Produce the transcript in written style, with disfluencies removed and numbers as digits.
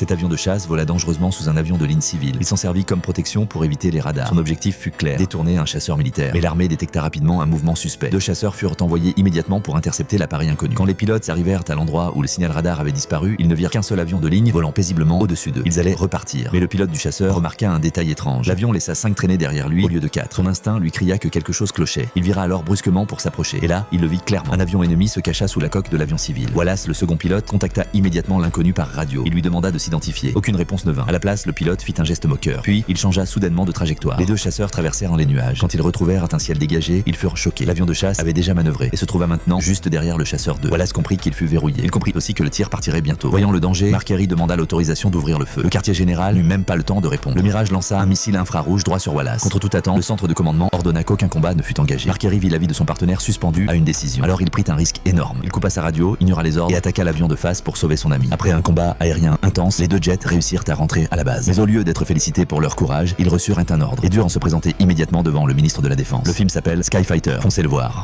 Cet avion de chasse vola dangereusement sous un avion de ligne civile. Il s'en servit comme protection pour éviter les radars. Son objectif fut clair, détourner un chasseur militaire. Mais l'armée détecta rapidement un mouvement suspect. 2 chasseurs furent envoyés immédiatement pour intercepter l'appareil inconnu. Quand les pilotes arrivèrent à l'endroit où le signal radar avait disparu, ils ne virent qu'un seul avion de ligne volant paisiblement au-dessus d'eux. Ils allaient repartir. Mais le pilote du chasseur remarqua un détail étrange. L'avion laissa 5 traînées derrière lui au lieu de 4. Son instinct lui cria que quelque chose clochait. Il vira alors brusquement pour s'approcher. Et là, il le vit clairement. Un avion ennemi se cacha sous la coque de l'avion civil. Wallace, le second pilote, contacta immédiatement l'inconnu par radio. Il lui demanda de s'identifier. Aucune réponse ne vint. À la place, le pilote fit un geste moqueur. Puis, il changea soudainement de trajectoire. Les 2 chasseurs traversèrent les nuages. Quand ils retrouvèrent un ciel dégagé, ils furent choqués. L'avion de chasse avait déjà manœuvré et se trouva maintenant juste derrière le chasseur 2. Wallace comprit qu'il fut verrouillé. Il comprit aussi que le tir partirait bientôt. Voyant le danger, Marqueri demanda l'autorisation d'ouvrir le feu. Le quartier général n'eut même pas le temps de répondre. Le Mirage lança un missile infrarouge droit sur Wallace. Contre toute attente, le centre de commandement ordonna qu'aucun combat ne fût engagé. Marqueri vit la vie de son partenaire suspendue à une décision. Alors il prit un risque énorme. Il coupa sa radio, ignora les ordres et attaqua l'avion de face pour sauver son ami. Après un combat aérien intense, les 2 jets réussirent à rentrer à la base. Mais au lieu d'être félicités pour leur courage, ils reçurent un ordre et durent se présenter immédiatement devant le ministre de la Défense. Le film s'appelle Skyfighter. Foncez le voir.